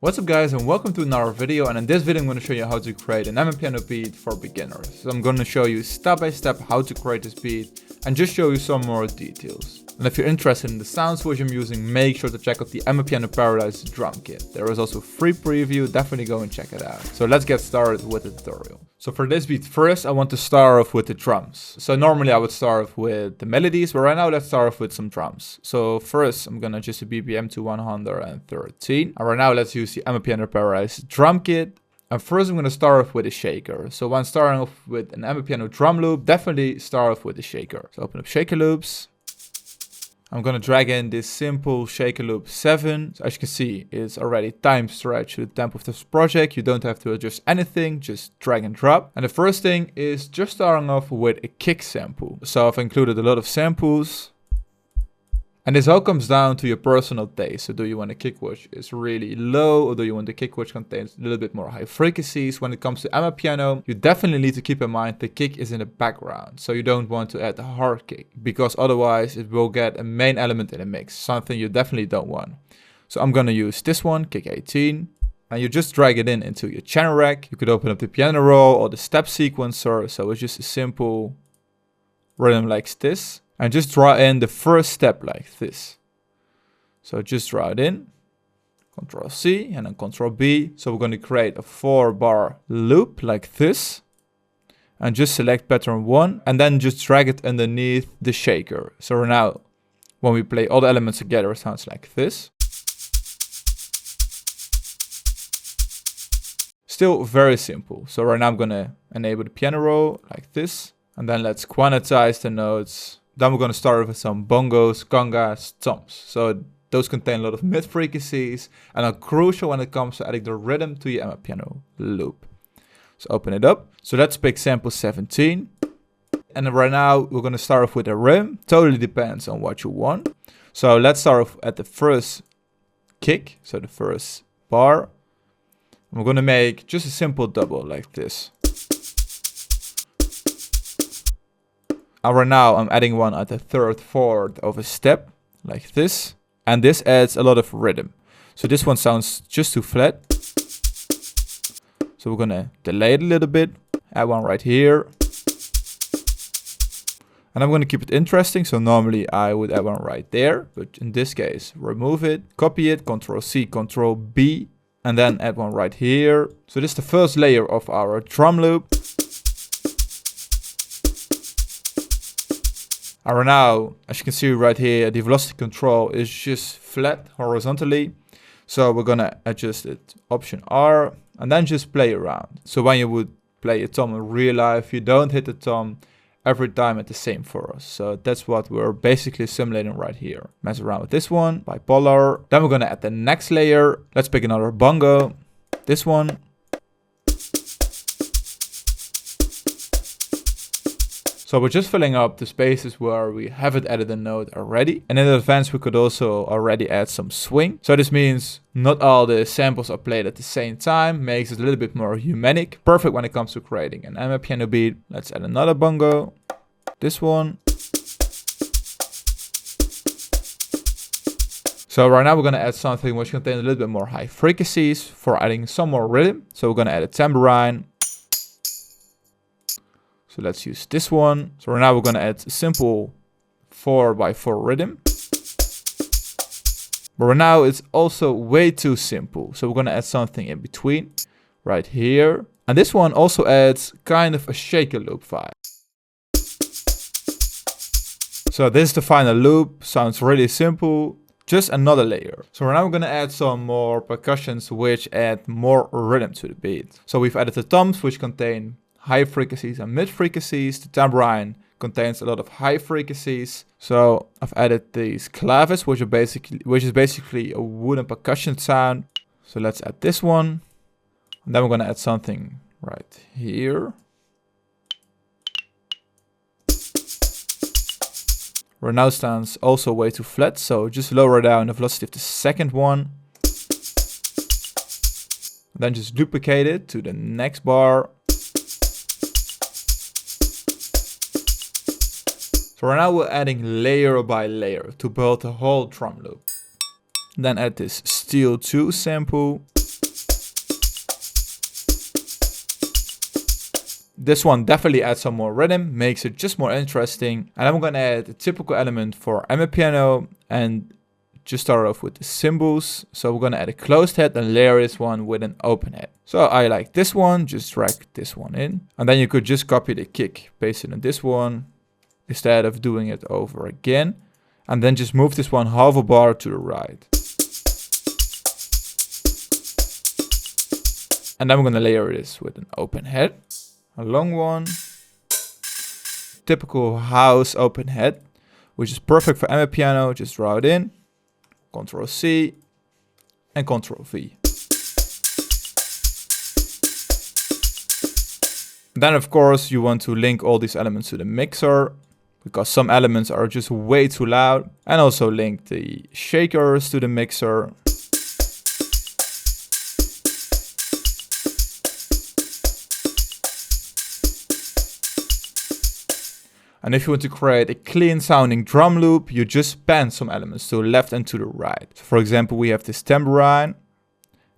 What's up guys, and welcome to another video, and in this video I'm going to show you how to create an Amapiano beat for beginners. So I'm going to show you step by step how to create this beat and just show you some more details. And if you're interested in the sounds which I'm using, make sure to check out the Amapiano Paradise drum kit. There is also a free preview, definitely go and check it out. So let's get started with the tutorial. So for this beat first, I want to start off with the drums. So normally I would start off with the melodies, but right now let's start off with some drums. So first I'm gonna adjust the BPM to 113. And right now let's use the Amapiano Paradise drum kit. And first I'm gonna start off with a shaker. So when starting off with an Amapiano drum loop, definitely start off with a shaker. So open up shaker loops. I'm gonna drag in this simple shaker loop 7. So as you can see, it's already time stretched to the tempo of this project. You don't have to adjust anything, just drag and drop. And the first thing is just starting off with a kick sample. So I've included a lot of samples. And this all comes down to your personal taste. So do you want a kick which is really low, or do you want a kick which contains a little bit more high frequencies? When it comes to Amapiano, you definitely need to keep in mind the kick is in the background. So you don't want to add a hard kick, because otherwise it will get a main element in the mix, something you definitely don't want. So I'm gonna use this one, kick 18. And you just drag it into your channel rack. You could open up the piano roll or the step sequencer. So it's just a simple rhythm like this. And just draw in the first step like this. So just draw it in, Control C and then Control B. So we're going to create a 4-bar loop like this. And just select pattern 1 and then just drag it underneath the shaker. So now when we play all the elements together, it sounds like this. Still very simple. So right now I'm going to enable the piano roll like this. And then let's quantize the notes. Then we're going to start with some bongos, congas, toms. So those contain a lot of mid frequencies and are crucial when it comes to adding the rhythm to your Amapiano loop. So open it up. So let's pick sample 17. And right now we're going to start off with a rhythm. Totally depends on what you want. So let's start off at the first kick. So the first bar. And we're going to make just a simple double like this. And right now I'm adding one at the third, fourth of a step, like this. And this adds a lot of rhythm. So this one sounds just too flat. So we're gonna delay it a little bit, add one right here. And I'm gonna keep it interesting. So normally I would add one right there, but in this case, remove it, copy it, Control C, Control B, and then add one right here. So this is the first layer of our drum loop. And right now, as you can see right here, the velocity control is just flat horizontally. So we're gonna adjust it, Option R, and then just play around. So when you would play a tom in real life, you don't hit the tom every time at the same chorus. So that's what we're basically simulating right here. Mess around with this one, bipolar. Then we're gonna add the next layer. Let's pick another bongo, this one. So we're just filling up the spaces where we haven't added a note already. And in advance, we could also already add some swing. So this means not all the samples are played at the same time, makes it a little bit more humanic. Perfect when it comes to creating an Amapiano beat. Let's add another bongo, this one. So right now we're gonna add something which contains a little bit more high frequencies for adding some more rhythm. So we're gonna add a tambourine. So let's use this one. So right now we're gonna add a simple 4x4 rhythm. But right now it's also way too simple. So we're gonna add something in between, right here. And this one also adds kind of a shaker loop vibe. So this is the final loop, sounds really simple. Just another layer. So right now we're gonna add some more percussions which add more rhythm to the beat. So we've added the toms which contain high frequencies and mid frequencies. The tambourine contains a lot of high frequencies. So I've added these claves, which is basically a wooden percussion sound. So let's add this one. And then we're gonna add something right here. Right now stands also way too flat, so just lower down the velocity of the second one. And then just duplicate it to the next bar. So right now we're adding layer by layer to build the whole drum loop. Then add this Steel 2 sample. This one definitely adds some more rhythm, makes it just more interesting. And I'm gonna add a typical element for Amapiano and just start off with the cymbals. So we're gonna add a closed head and layer this one with an open head. So I like this one, just drag this one in. And then you could just copy the kick, paste it on this one, instead of doing it over again. And then just move this one half a bar to the right. And then we're gonna layer this with an open head, a long one. Typical house open head, which is perfect for Amapiano. Just draw it in, Ctrl C and Ctrl V. Then of course you want to link all these elements to the mixer, because some elements are just way too loud. And also link the shakers to the mixer. And if you want to create a clean sounding drum loop, you just pan some elements to the left and to the right. So for example, we have this tambourine,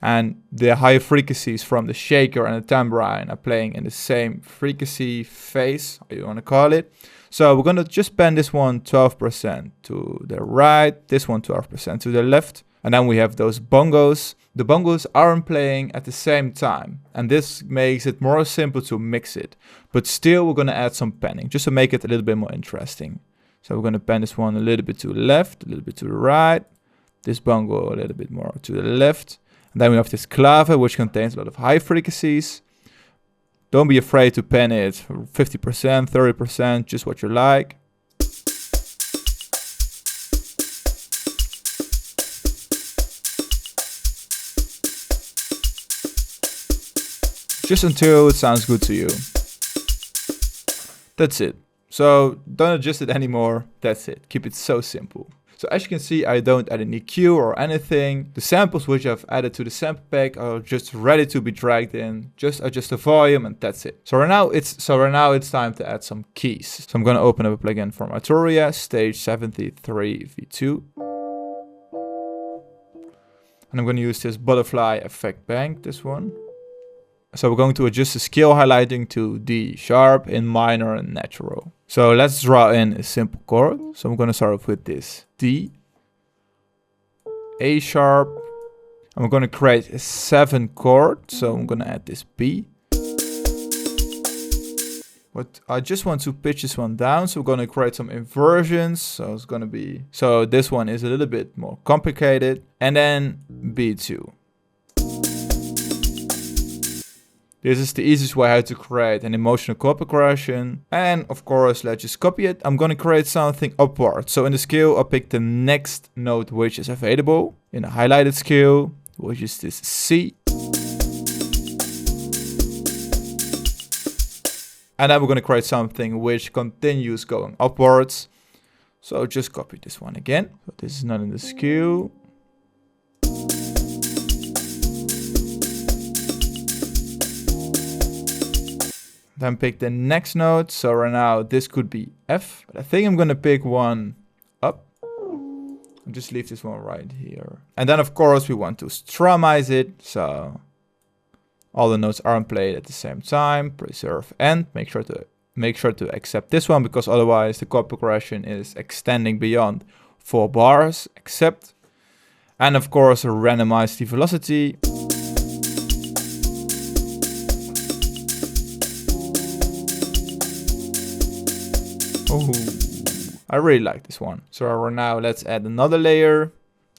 and the high frequencies from the shaker and the tambourine are playing in the same frequency phase, how you want to call it. So we're going to just pan this one 12% to the right, this one 12% to the left. And then we have those bongos. The bongos aren't playing at the same time, and this makes it more simple to mix it. But still, we're going to add some panning just to make it a little bit more interesting. So we're going to pan this one a little bit to the left, a little bit to the right. This bongo a little bit more to the left. And then we have this clave, which contains a lot of high frequencies. Don't be afraid to pan it 50%, 30%, just what you like. Just until it sounds good to you. That's it. So don't adjust it anymore. That's it. Keep it so simple. So as you can see, I don't add an EQ or anything. The samples which I've added to the sample pack are just ready to be dragged in. Just adjust the volume and that's it. So right now it's time to add some keys. So I'm going to open up a plugin from Arturia, stage 73 V2. And I'm going to use this butterfly effect bank, this one. So we're going to adjust the scale highlighting to D sharp in minor and natural. So let's draw in a simple chord. So I'm going to start off with this D, A sharp. And we're going to create a 7 chord. So I'm going to add this B. But I just want to pitch this one down. So we're going to create some inversions. So it's going to be, so this one is a little bit more complicated. And then B2. This is the easiest way how to create an emotional chord progression. And of course, let's just copy it. I'm going to create something upward. So in the scale, I'll pick the next note which is available in a highlighted scale, which is this C. And then we're going to create something which continues going upwards. So just copy this one again. So this is not in the scale. Then pick the next note. So right now this could be F, but I think I'm going to pick one up. And just leave this one right here. And then of course we want to strumize it. So all the notes aren't played at the same time. Preserve and make sure to accept this one, because otherwise the chord progression is extending beyond 4 bars. Accept. And of course randomize the velocity. Oh, I really like this one. So now let's add another layer.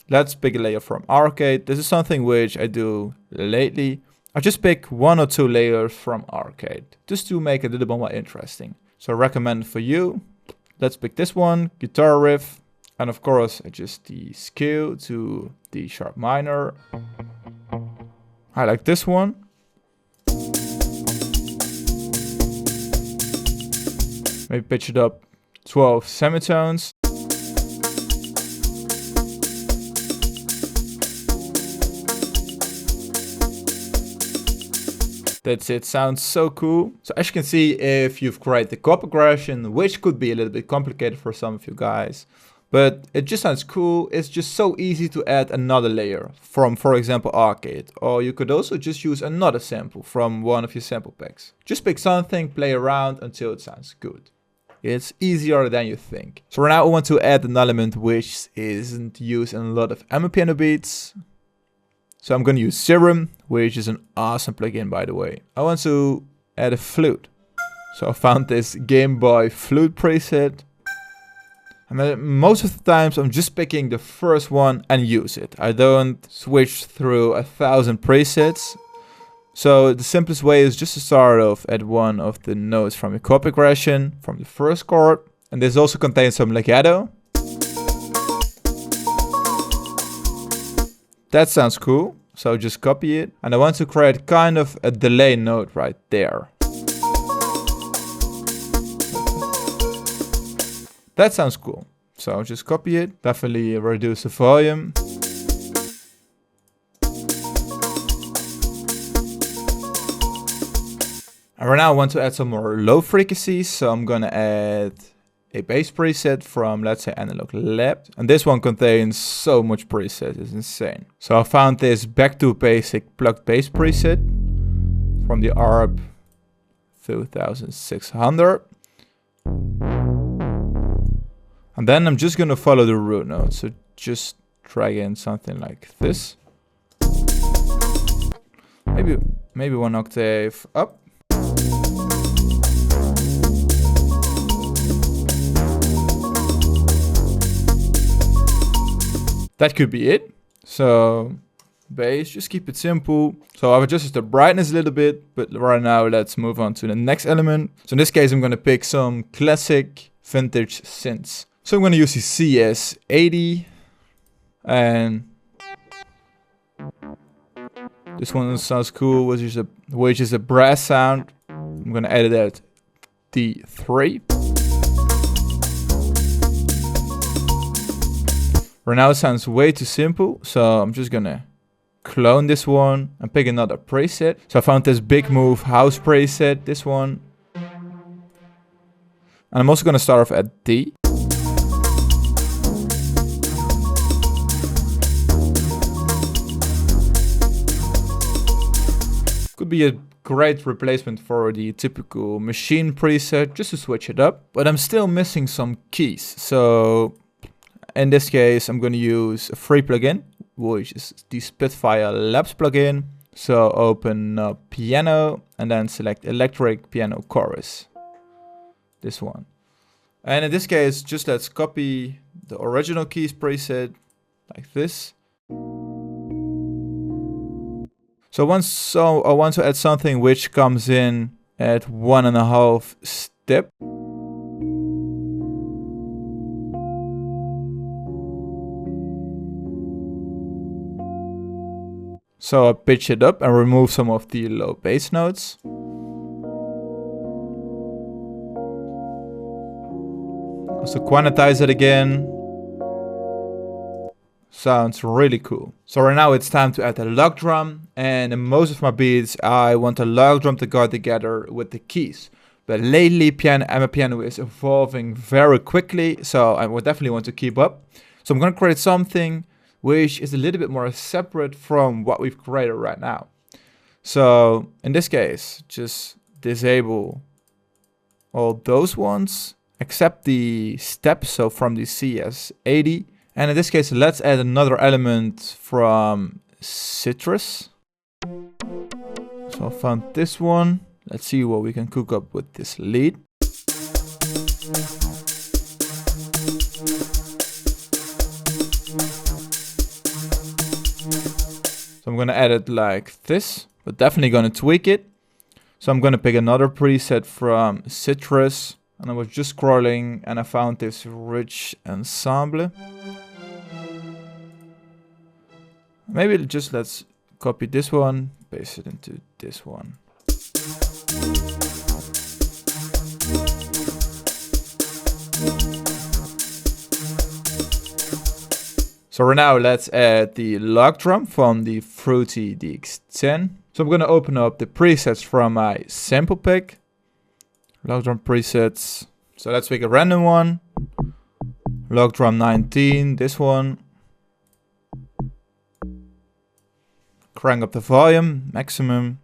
Let's pick a layer from Arcade. This is something which I do lately. I just pick 1 or 2 layers from Arcade just to make it a little bit more interesting. So I recommend for you. Let's pick this one, guitar riff. And of course, adjust the scale to D sharp minor. I like this one. Maybe pitch it up 12 semitones. That's it, sounds so cool. So as you can see, if you've created the chord progression, which could be a little bit complicated for some of you guys, But it just sounds cool. It's just so easy to add another layer from, for example, Arcade. Or you could also just use another sample from one of your sample packs. Just pick something, play around until it sounds good. It's easier than you think. So right now I want to add an element which isn't used in a lot of Amapiano beats. So I'm going to use Serum, which is an awesome plugin, by the way. I want to add a flute. So I found this Game Boy flute preset. And then most of the times I'm just picking the first one and use it. I don't switch through 1,000 presets. So the simplest way is just to start off at one of the notes from your chord progression, from the first chord. And this also contains some legato. That sounds cool, so just copy it. And I want to create kind of a delay note right there. That sounds cool. So just copy it, definitely reduce the volume. And right now I want to add some more low frequencies, so I'm gonna add a bass preset from, let's say, Analog Lab. And this one contains so much preset, it's insane. So I found this Back to Basic plugged bass preset from the ARP 2600. And then I'm just gonna follow the root note. So just drag in something like this. Maybe one octave up. That could be it. So bass, just keep it simple. So I've adjusted the brightness a little bit, but right now let's move on to the next element. So in this case, I'm gonna pick some classic vintage synths. So I'm gonna use the CS80 and this one sounds cool, which is a brass sound. I'm gonna edit at D3. Right now it sounds way too simple, so I'm just gonna clone this one and pick another preset. So I found this Big Move house preset, this one. And I'm also gonna start off at D. Could be a great replacement for the typical machine preset, just to switch it up. But I'm still missing some keys, so in this case, I'm going to use a free plugin, which is the Spitfire Labs plugin. So open up Piano and then select Electric Piano Chorus. This one. And in this case, just let's copy the original keys preset like this. So I want to add something which comes in at 1.5 step. So I pitch it up and remove some of the low bass notes. Also quantize it again. Sounds really cool. So right now it's time to add a log drum. And in most of my beats, I want a log drum to go together with the keys. But lately, Amapiano is evolving very quickly. So I would definitely want to keep up. So I'm going to create something which is a little bit more separate from what we've created right now. So in this case, just disable all those ones, except the steps, so from the CS80. And in this case, let's add another element from Citrus. So I found this one. Let's see what we can cook up with this lead. So I'm gonna add it like this, but definitely gonna tweak it. So I'm gonna pick another preset from Citrus, and I was just scrolling and I found this rich ensemble. Maybe just let's copy this one, paste it into this one. So right now let's add the log drum from the Fruity DX10. So I'm gonna open up the presets from my sample pack. Log drum presets. So let's pick a random one. Log drum 19, this one. Crank up the volume, maximum.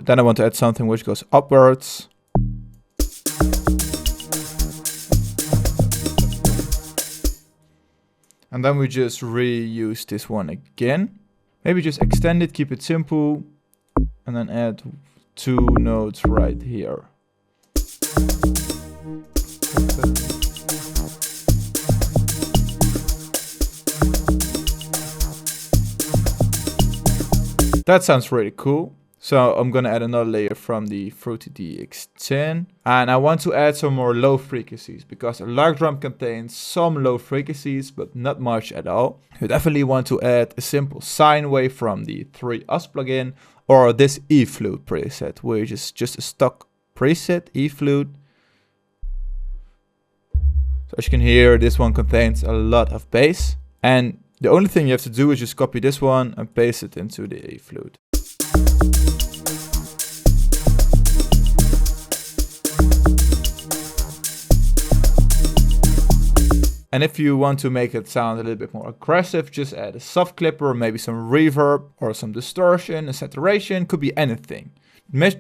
Then I want to add something which goes upwards. And then we just reuse this one again. Maybe just extend it, keep it simple, and then add 2 notes right here. That sounds really cool. So I'm gonna add another layer from the Fruity DX10. And I want to add some more low frequencies because a large drum contains some low frequencies, but not much at all. You definitely want to add a simple sine wave from the 3Us plugin or this eFlute preset, which is just a stock preset, eFlute. So as you can hear, this one contains a lot of bass. And the only thing you have to do is just copy this one and paste it into the eFlute. And if you want to make it sound a little bit more aggressive, just add a soft clipper, maybe some reverb or some distortion, a saturation, could be anything.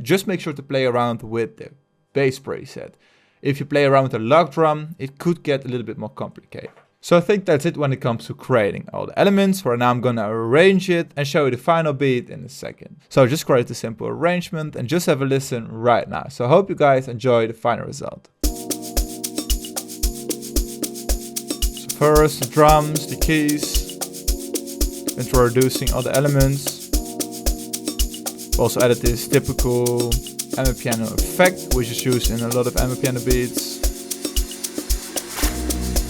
Just make sure to play around with the bass preset. If you play around with a log drum, it could get a little bit more complicated. So I think that's it when it comes to creating all the elements. For now I'm gonna arrange it and show you the final beat in a second. So just create a simple arrangement and just have a listen right now. So I hope you guys enjoy the final result. First, the drums, the keys, introducing all the elements. Also added this typical Amapiano effect, which is used in a lot of Amapiano beats.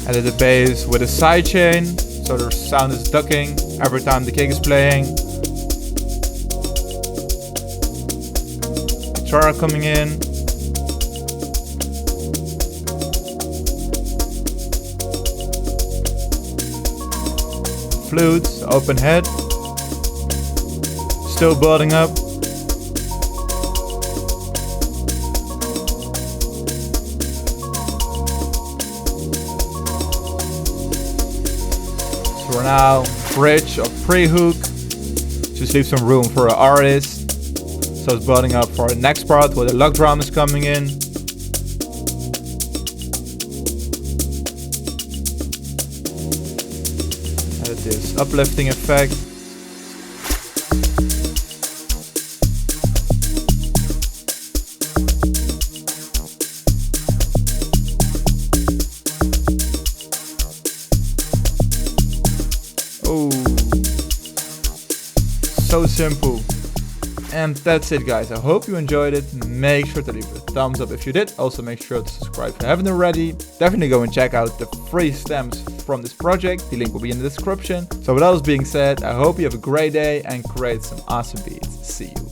Added the bass with a sidechain, so the sound is ducking every time the kick is playing. Guitar coming in. Flute, open head, still building up. So we're now bridge or pre-hook, just leave some room for an artist. So it's building up for the next part where the log drum is coming in. This uplifting effect. Oh, so simple. And that's it guys, I hope you enjoyed it. Make sure to leave a thumbs up if you did. Also make sure to subscribe if you haven't already. Definitely go and check out the free stems from this project, the link will be in the description. So with all this being said, I hope you have a great day and create some awesome beats. See you.